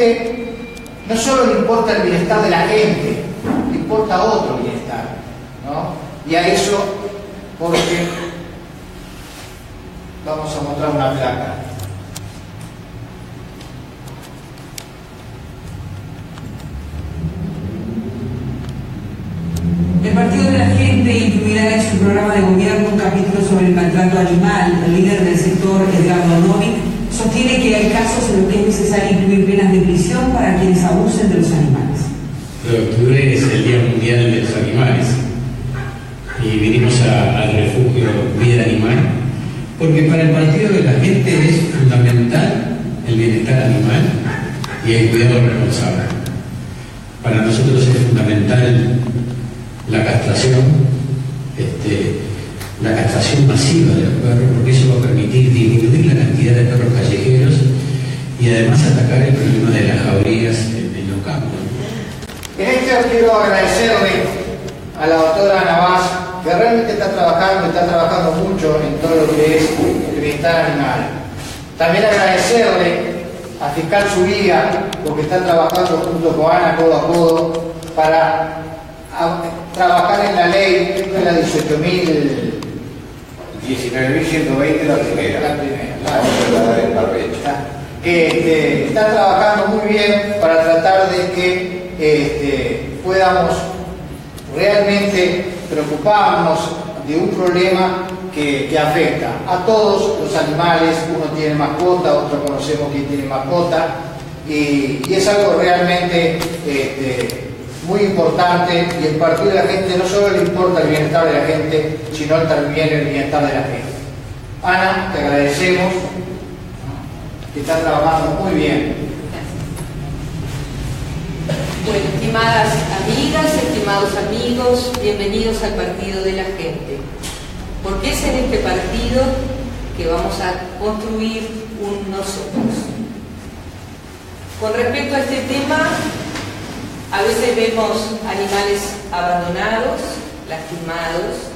gente no solo le importa el bienestar de la gente, le importa otro bienestar, ¿no? Y a eso, porque vamos a mostrar una placa. El Partido de la Gente incluirá en su programa de gobierno un capítulo sobre el maltrato animal. El líder del sector, Edgardo Novick, sostiene que hay casos en los que es necesario incluir penas de prisión para quienes abusen de los animales. El 9 de octubre es el Día Mundial de los Animales y vinimos al refugio Vida Animal porque para el Partido de la Gente es fundamental el bienestar animal y el cuidado responsable. Para nosotros es fundamental la castración, la castración masiva de los perros, porque eso va a permitir disminuir la cantidad de perros callejeros y además atacar el problema de las jaurías en los campos. En esto quiero agradecerle a la doctora Navas, que realmente está trabajando mucho en todo lo que es el bienestar animal. También agradecerle a Fiscal Zubia, porque está trabajando junto con Ana codo a codo para trabajar en la ley, de la 18.000. 19.120 la primera. La del barbecho. Está trabajando muy bien para tratar de que podamos realmente preocuparnos de un problema que afecta a todos los animales. Uno tiene mascota, otro conocemos que tiene mascota, y es algo realmente muy importante, y el Partido de la Gente no solo le importa el bienestar de la gente, sino también el bienestar de la gente. Ana, te agradecemos, que estás trabajando muy bien. Bueno, estimadas amigas, estimados amigos, bienvenidos al Partido de la Gente, porque es en este partido que vamos a construir un nosotros. Con respecto a este tema, a veces vemos animales abandonados, lastimados,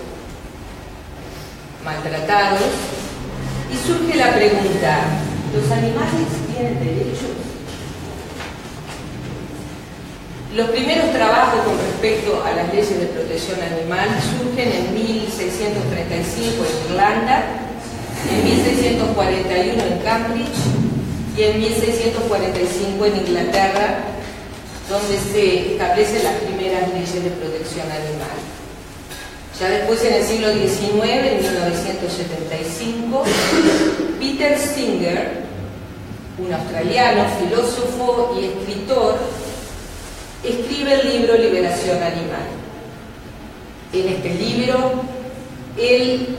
maltratados, y surge la pregunta: ¿los animales tienen derechos? Los primeros trabajos con respecto a las leyes de protección animal surgen en 1635 en Irlanda, en 1641 en Cambridge y en 1645 en Inglaterra, donde se establecen las primeras leyes de protección animal. Ya después, en el siglo XIX, en 1975, Peter Singer, un australiano, filósofo y escritor, escribe el libro Liberación Animal. En este libro, él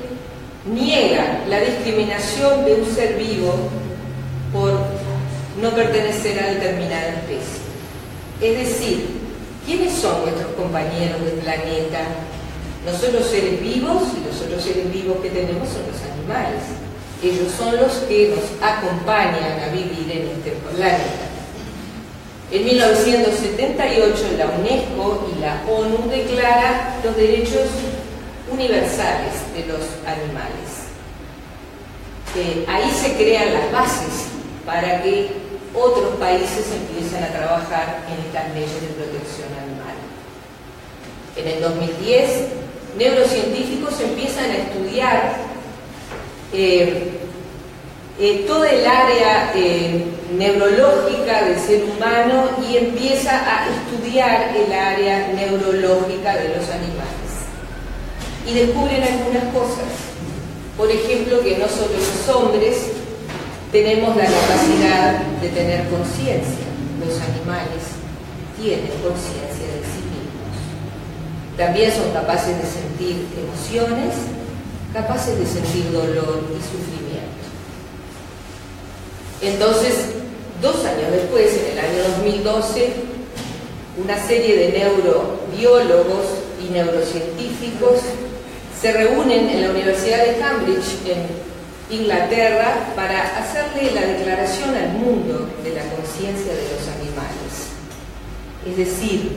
niega la discriminación de un ser vivo por no pertenecer a determinada especie. Es decir, ¿quiénes son nuestros compañeros del planeta? No son los seres vivos, y los otros seres vivos que tenemos son los animales. Ellos son los que nos acompañan a vivir en este planeta. En 1978 la UNESCO y la ONU declara los derechos universales de los animales. Ahí se crean las bases para que otros países empiezan a trabajar en estas leyes de protección animal. En el 2010, neurocientíficos empiezan a estudiar toda el área neurológica del ser humano y empieza a estudiar el área neurológica de los animales. Y descubren algunas cosas. Por ejemplo, que no solo los hombres tenemos la capacidad de tener conciencia. Los animales tienen conciencia de sí mismos. También son capaces de sentir emociones, capaces de sentir dolor y sufrimiento. Entonces, 2 años después, en el año 2012, una serie de neurobiólogos y neurocientíficos se reúnen en la Universidad de Cambridge, en Inglaterra, para hacerle la declaración al mundo de la conciencia de los animales. Es decir,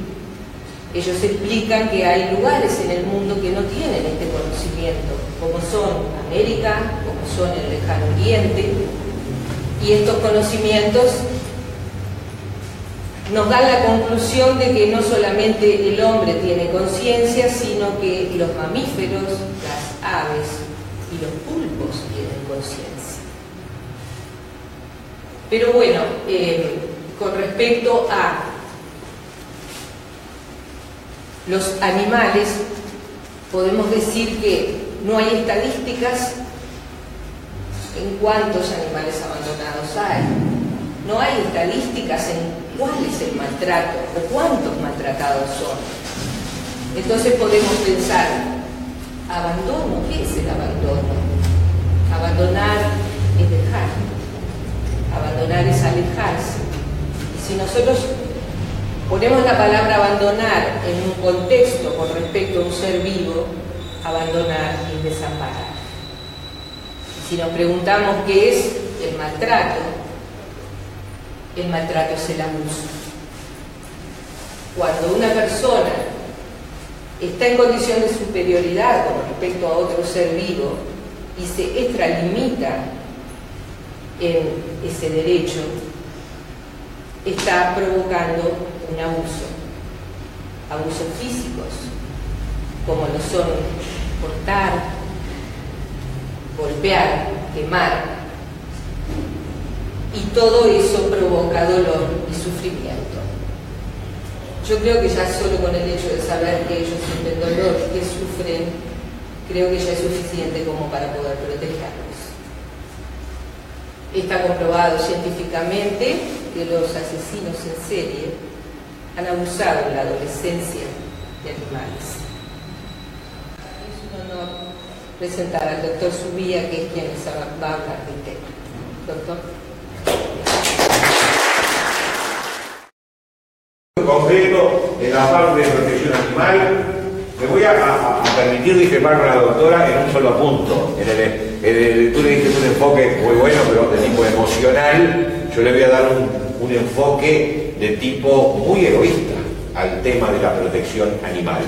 ellos explican que hay lugares en el mundo que no tienen este conocimiento, como son América, como son el Lejano Oriente, y estos conocimientos nos dan la conclusión de que no solamente el hombre tiene conciencia, sino que los mamíferos, las aves y los pulpos tienen conciencia. Pero bueno, con respecto a los animales, podemos decir que no hay estadísticas en cuántos animales abandonados hay. No hay estadísticas en cuál es el maltrato o cuántos maltratados son. Entonces podemos pensar, ¿abandono? ¿Qué es el abandono? Abandonar es dejar. Abandonar es alejarse. Y si nosotros ponemos la palabra abandonar en un contexto con respecto a un ser vivo, abandonar es desamparar. Si nos preguntamos qué es el maltrato es el abuso. Cuando una persona está en condición de superioridad con respecto a otro ser vivo y se extralimita en ese derecho, está provocando un abuso. Abusos físicos, como lo son cortar, golpear, quemar. Y todo eso provoca dolor y sufrimiento. Yo creo que ya solo con el hecho de saber que ellos sienten dolor y que sufren, creo que ya es suficiente como para poder protegerlos. Está comprobado científicamente que los asesinos en serie han abusado en la adolescencia de animales. Es un honor presentar al doctor Subía, que es quien les va a hablar del tema. Doctor. Concreto, en la parte de protección animal, me voy a permitir discrepar con la doctora en un solo punto. Tú le diste un enfoque muy bueno, pero de tipo emocional. Yo le voy a dar un enfoque de tipo muy egoísta al tema de la protección animal.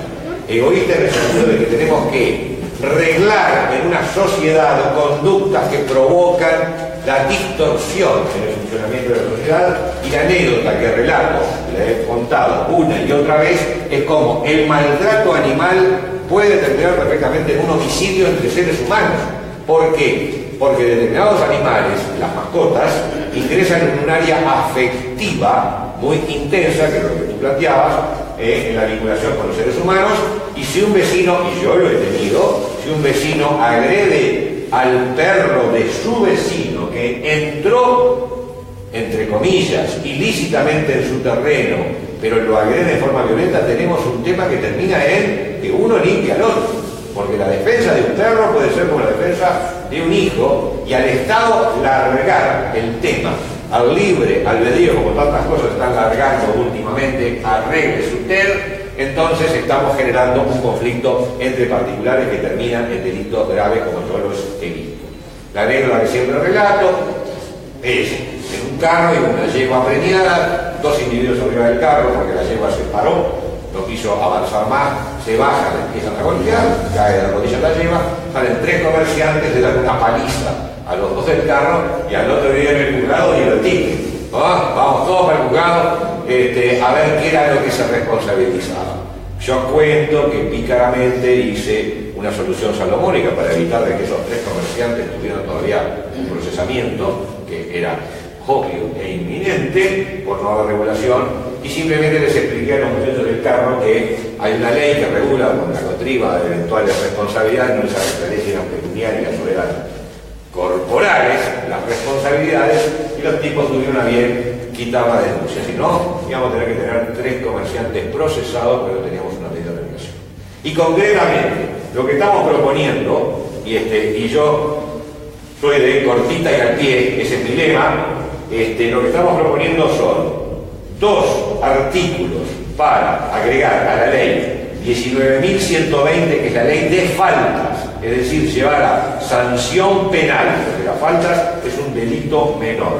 Egoísta en el sentido de que tenemos que reglar en una sociedad conductas que provocan la distorsión en el funcionamiento de la sociedad. Y la anécdota que relato, la he contado una y otra vez, es como el maltrato animal puede terminar perfectamente en un homicidio entre seres humanos. ¿Por qué? Porque determinados animales, las mascotas, ingresan en un área afectiva muy intensa, que es lo que tú planteabas, en la vinculación con los seres humanos. Y si un vecino, y yo lo he tenido, si un vecino agrede al perro de su vecino que entró, entre comillas, ilícitamente en su terreno, pero lo agrede de forma violenta, tenemos un tema que termina en que uno limpia al otro. Porque la defensa de un perro puede ser como la defensa de un hijo, y al Estado largar el tema al libre albedrío, como tantas cosas están largando últimamente, arréglese usted, entonces estamos generando un conflicto entre particulares que terminan en delitos graves como yo los he visto. La anécdota que siempre relato es en un carro y una yegua preñada, dos individuos arriba del carro porque la yegua se paró, no quiso avanzar más, se bajan, empiezan a golpear, cae de la rodilla la yegua, salen tres comerciantes, le dan una paliza a los dos del carro y al otro día en el juzgado y el tigre. Vamos todos para el juzgado a ver qué era lo que se responsabilizaba. Yo cuento que pícaramente hice una solución salomónica para evitar de que esos tres comerciantes tuvieran todavía un procesamiento que era obvio e inminente por no haber regulación, y simplemente les expliqué a los muchachos del carro que hay una ley que regula con la cotriba de eventuales responsabilidades, no esas leyes eran pecuniarias o eran corporales, las responsabilidades, y los tipos tuvieron a bien quitar la denuncia. Si no, íbamos a tener que tener tres comerciantes procesados, pero teníamos una medida de regulación. Y concretamente, lo que estamos proponiendo, y yo soy de cortita y al pie, ese es mi lema, lo que estamos proponiendo son 2 artículos para agregar a la ley 19.120, que es la ley de faltas, es decir, llevar a sanción penal, porque las faltas es un delito menor.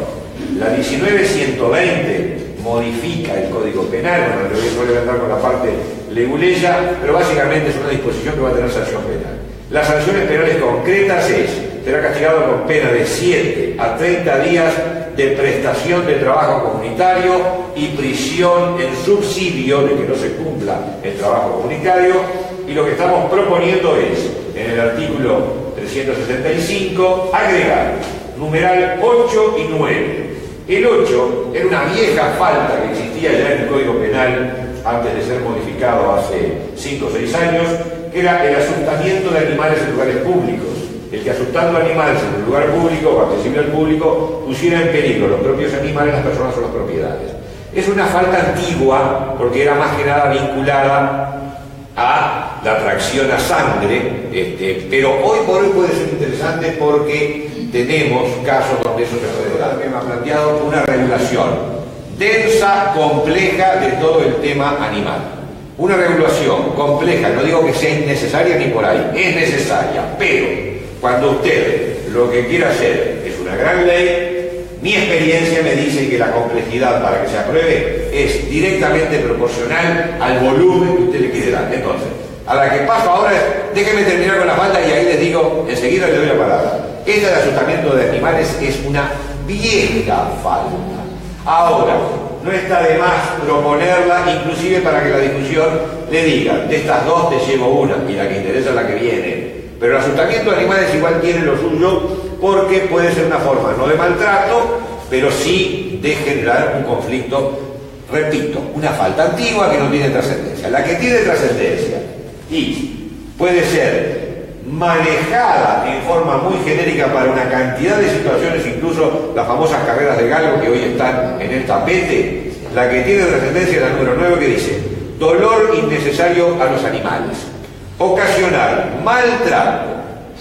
La 19.120 modifica el Código Penal, bueno, le voy a entrar con la parte leguleya, pero básicamente es una disposición que va a tener sanción penal. Las sanciones penales concretas es será castigado con pena de 7 a 30 días de prestación de trabajo comunitario y prisión en subsidio de que no se cumpla el trabajo comunitario. Y lo que estamos proponiendo es, en el artículo 365, agregar numeral 8 y 9. El 8 era una vieja falta que existía ya en el Código Penal antes de ser modificado hace 5 o 6 años, que era el asustamiento de animales en lugares públicos. El que asustando animales en un lugar público o accesible al público pusiera en peligro los propios animales, las personas o las propiedades. Es una falta antigua porque era más que nada vinculada a la tracción a sangre, pero hoy por hoy puede ser interesante porque tenemos casos donde eso se puede dar. Me ha planteado una regulación densa, compleja de todo el tema animal. Una regulación compleja, no digo que sea innecesaria ni por ahí, es necesaria, pero cuando usted lo que quiere hacer es una gran ley, mi experiencia me dice que la complejidad para que se apruebe es directamente proporcional al volumen que usted le quiere dar. Entonces, a la que paso ahora es, déjenme terminar con la falta y ahí les digo, enseguida les doy la palabra. Esta de asustamiento de animales es una vieja falta. Ahora, no está de más proponerla, inclusive para que la discusión le diga, de estas dos te llevo una y la que interesa es la que viene. Pero el asustamiento de animales igual tiene lo suyo porque puede ser una forma no de maltrato, pero sí de generar un conflicto, repito, una falta antigua que no tiene trascendencia. La que tiene trascendencia y puede ser manejada en forma muy genérica para una cantidad de situaciones, incluso las famosas carreras de galgo que hoy están en el tapete, la que tiene trascendencia es la número 9 que dice, dolor innecesario a los animales, ocasionar maltrato,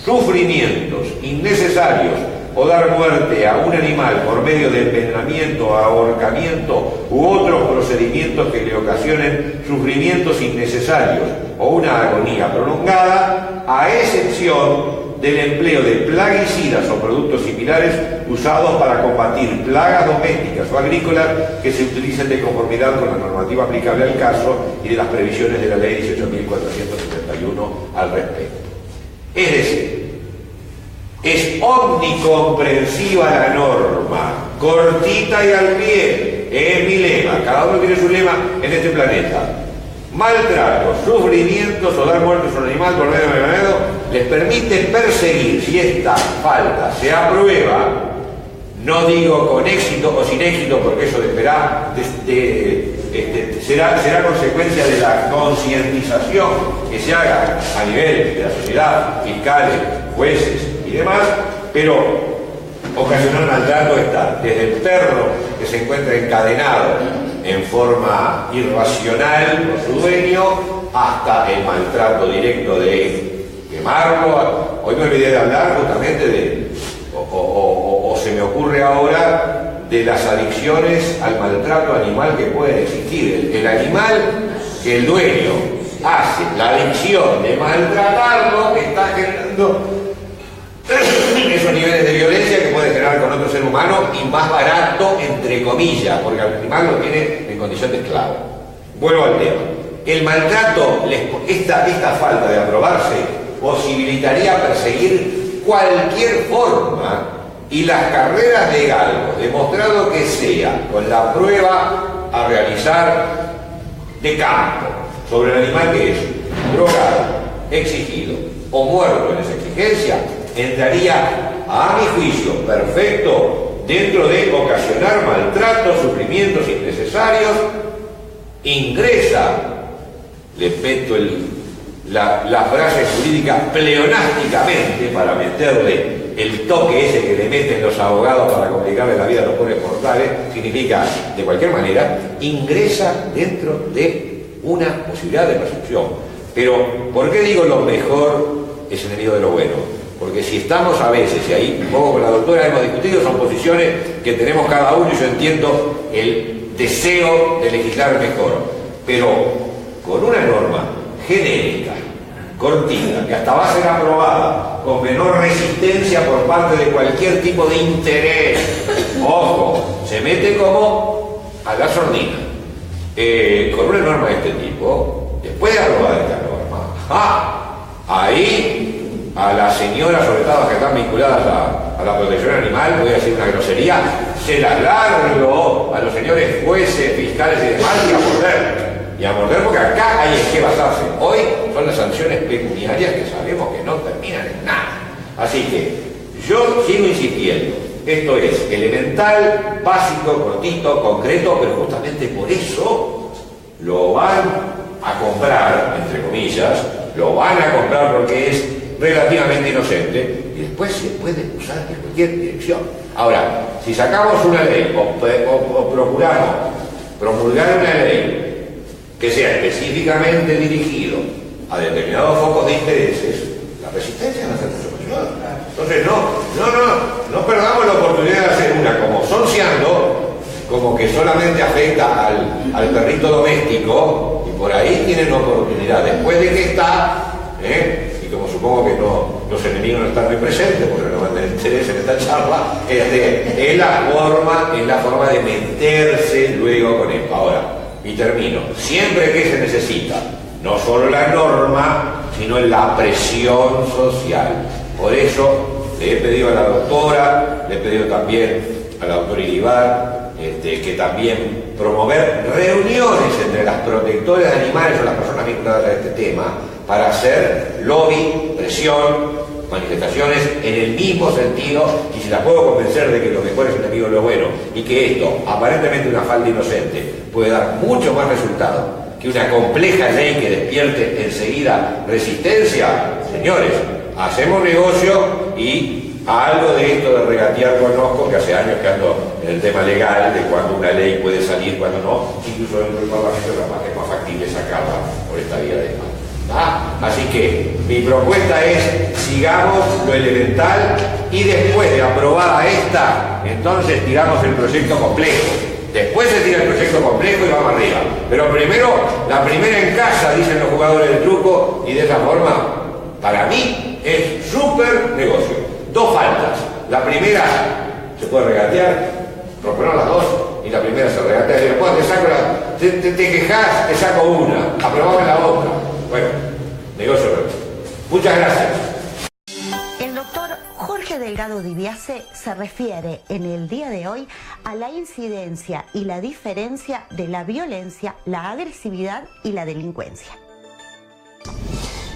sufrimientos innecesarios o dar muerte a un animal por medio de envenenamiento, ahorcamiento u otros procedimientos que le ocasionen sufrimientos innecesarios o una agonía prolongada, a excepción del empleo de plaguicidas o productos similares usados para combatir plagas domésticas o agrícolas que se utilicen de conformidad con la normativa aplicable al caso y de las previsiones de la Ley 18.471 al respecto. Es decir, es omnicomprensiva la norma, cortita y al pie, es mi lema, cada uno tiene su lema en este planeta. Maltratos, sufrimientos o dar muertos a un animal por medio de envenenado les permite perseguir, si esta falta se aprueba, no digo con éxito o sin éxito, porque eso dependerá, será consecuencia de la concientización que se haga a nivel de la sociedad, fiscales, jueces y demás, pero ocasionar maltrato está desde el perro que se encuentra encadenado en forma irracional por su dueño hasta el maltrato directo de quemarlo. Hoy me olvidé de hablar justamente de, o se me ocurre ahora, de las adicciones al maltrato animal que pueden existir. El animal que el dueño hace la adicción de maltratarlo está generando esos niveles de violencia que puede generar con otro ser humano y más barato, entre comillas, porque al animal lo tiene en condición de esclavo. Vuelvo al tema. El maltrato, esta falta de aprobarse, posibilitaría perseguir cualquier forma y las carreras de galgos, demostrado que sea con la prueba a realizar de campo sobre el animal que es drogado, exigido o muerto en esa exigencia, entraría, a mi juicio, perfecto dentro de ocasionar maltratos, sufrimientos innecesarios, ingresa, le meto la frase jurídica pleonásticamente para meterle el toque ese que le meten los abogados para complicarle la vida a los pobres mortales, significa, de cualquier manera, ingresa dentro de una posibilidad de persecución. Pero, ¿por qué digo lo mejor es enemigo de lo bueno? Porque si estamos a veces, y ahí un poco con la doctora hemos discutido, son posiciones que tenemos cada uno y yo entiendo el deseo de legislar mejor, pero con una norma genérica, cortita, que hasta va a ser aprobada con menor resistencia por parte de cualquier tipo de interés, ojo, se mete como a la sordina. Con una norma de este tipo, después de aprobar esta norma, ahí a las señoras, sobre todo que están vinculadas a la protección animal, voy a decir una grosería, se las largo a los señores jueces, fiscales y demás y a morder porque acá hay en qué basarse. Hoy son las sanciones pecuniarias que sabemos que no terminan en nada. Así que yo sigo insistiendo, esto es elemental, básico, cortito, concreto, pero justamente por eso lo van a comprar, entre comillas, lo van a comprar porque es relativamente inocente y después se puede usar en cualquier dirección. Ahora, si sacamos una ley o procuramos promulgar una ley que sea específicamente dirigido a determinados focos de intereses, la resistencia va a ser mucho mayor. Entonces no perdamos la oportunidad de hacer una como sonceando, como que solamente afecta al perrito doméstico y por ahí tienen oportunidad. Después de que está, y como supongo que los enemigos no están muy presentes porque no van a tener interés en esta charla, es la forma de meterse luego con esto. Ahora, y termino, siempre que se necesita, no solo la norma, sino la presión social. Por eso le he pedido a la doctora, le he pedido también a la doctora Iribar, que también promover reuniones entre las protectoras de animales o las personas vinculadas a este tema para hacer lobby, presión, manifestaciones en el mismo sentido, y si las puedo convencer de que lo mejor es enemigo de lo bueno y que esto, aparentemente una falda inocente, puede dar mucho más resultado que una compleja ley que despierte enseguida resistencia, señores, hacemos negocio y algo de esto de regatear conozco, que hace años que ando en el tema legal de cuando una ley puede salir, cuando no, incluso dentro del Parlamento es más factible sacarla por esta vía de mal. Así que mi propuesta es sigamos lo elemental y después de aprobada esta, entonces tiramos el proyecto complejo. Después se tira el proyecto complejo y vamos arriba. Pero primero, la primera en casa, dicen los jugadores del truco, y de esa forma, para mí, es súper negocio. Dos faltas. La primera se puede regatear, proponer las dos, y la primera se regatea. Y después te quejas, te saco una, aprobame la otra. Bueno, negocio. Muchas gracias. El doctor Jorge Delgado Dibiase se refiere en el día de hoy a la incidencia y la diferencia de la violencia, la agresividad y la delincuencia.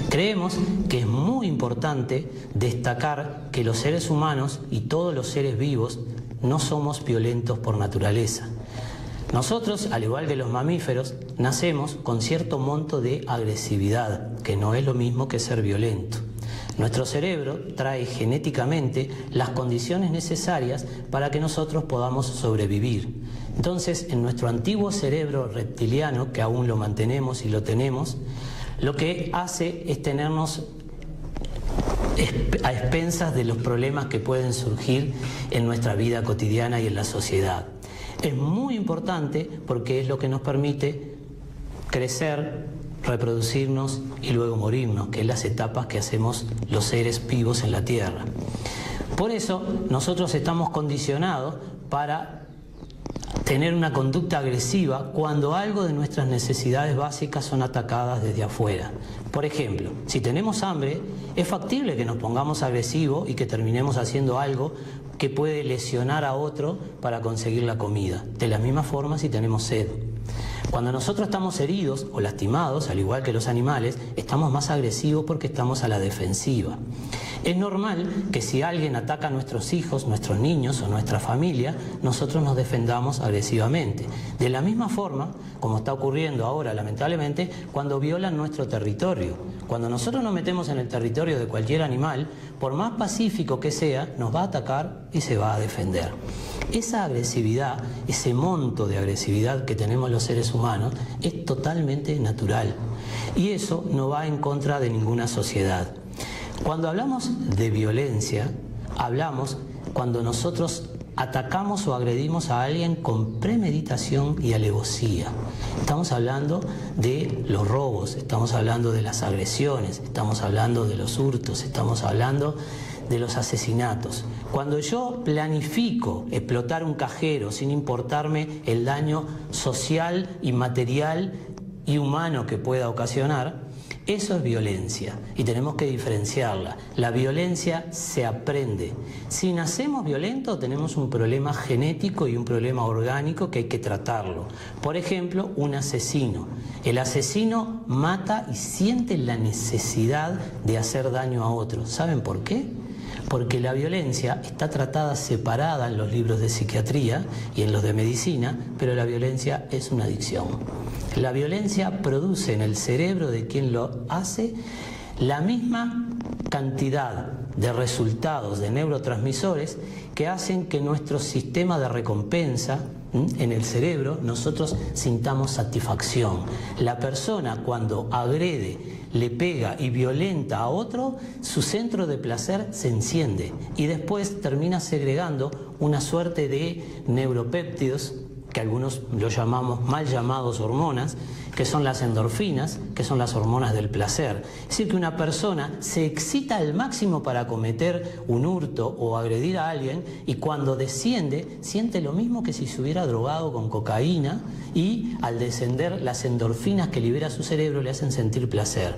Creemos que es muy importante destacar que los seres humanos y todos los seres vivos no somos violentos por naturaleza. Nosotros, al igual que los mamíferos, nacemos con cierto monto de agresividad, que no es lo mismo que ser violento. Nuestro cerebro trae genéticamente las condiciones necesarias para que nosotros podamos sobrevivir. Entonces, en nuestro antiguo cerebro reptiliano, que aún lo mantenemos y lo tenemos, lo que hace es tenernos a expensas de los problemas que pueden surgir en nuestra vida cotidiana y en la sociedad. Es muy importante porque es lo que nos permite crecer, reproducirnos y luego morirnos, que es las etapas que hacemos los seres vivos en la Tierra. Por eso nosotros estamos condicionados para tener una conducta agresiva cuando algo de nuestras necesidades básicas son atacadas desde afuera. Por ejemplo, si tenemos hambre, es factible que nos pongamos agresivos y que terminemos haciendo algo que puede lesionar a otro para conseguir la comida. De la misma forma si tenemos sed. Cuando nosotros estamos heridos o lastimados, al igual que los animales, estamos más agresivos porque estamos a la defensiva. Es normal que si alguien ataca a nuestros hijos, nuestros niños o nuestra familia, nosotros nos defendamos agresivamente. De la misma forma, como está ocurriendo ahora, lamentablemente, cuando violan nuestro territorio. Cuando nosotros nos metemos en el territorio de cualquier animal, por más pacífico que sea, nos va a atacar y se va a defender. Esa agresividad, ese monto de agresividad que tenemos los seres humanos, es totalmente natural. Y eso no va en contra de ninguna sociedad. Cuando hablamos de violencia, hablamos cuando nosotros atacamos o agredimos a alguien con premeditación y alevosía. Estamos hablando de los robos, estamos hablando de las agresiones, estamos hablando de los hurtos, estamos hablando de los asesinatos. Cuando yo planifico explotar un cajero sin importarme el daño social y material y humano que pueda ocasionar, Eso es violencia y tenemos que diferenciarla. La violencia se aprende. Si nacemos violentos tenemos un problema genético y un problema orgánico que hay que tratarlo. Por ejemplo, un asesino. El asesino mata y siente la necesidad de hacer daño a otros. ¿Saben por qué? Porque la violencia está tratada separada en los libros de psiquiatría y en los de medicina, pero la violencia es una adicción. La violencia produce en el cerebro de quien lo hace la misma cantidad de resultados de neurotransmisores que hacen que nuestro sistema de recompensa en el cerebro nosotros sintamos satisfacción. La persona cuando agrede, le pega y violenta a otro, su centro de placer se enciende y después termina segregando una suerte de neuropéptidos que algunos lo llamamos mal llamados hormonas, que son las endorfinas, que son las hormonas del placer. Es decir, que una persona se excita al máximo para cometer un hurto o agredir a alguien y cuando desciende siente lo mismo que si se hubiera drogado con cocaína y al descender las endorfinas que libera su cerebro le hacen sentir placer.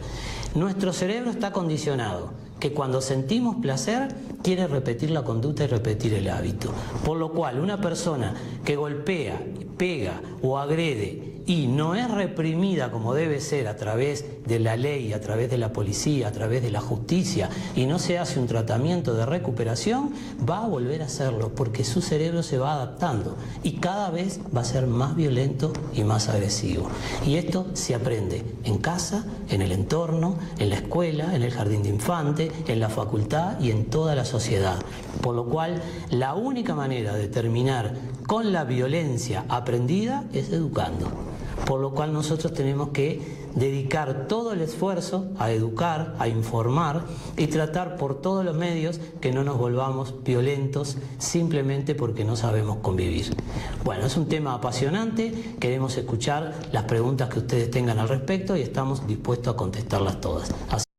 Nuestro cerebro está condicionado que cuando sentimos placer quiere repetir la conducta y repetir el hábito. Por lo cual una persona que golpea, pega o agrede y no es reprimida como debe ser a través de la ley, a través de la policía, a través de la justicia y no se hace un tratamiento de recuperación, va a volver a hacerlo porque su cerebro se va adaptando y cada vez va a ser más violento y más agresivo. Y esto se aprende en casa, en el entorno, en la escuela, en el jardín de infantes, en la facultad y en toda la sociedad. Por lo cual, la única manera de terminar con la violencia aprendida es educando. Por lo cual nosotros tenemos que dedicar todo el esfuerzo a educar, a informar y tratar por todos los medios que no nos volvamos violentos simplemente porque no sabemos convivir. Bueno, es un tema apasionante, queremos escuchar las preguntas que ustedes tengan al respecto y estamos dispuestos a contestarlas todas.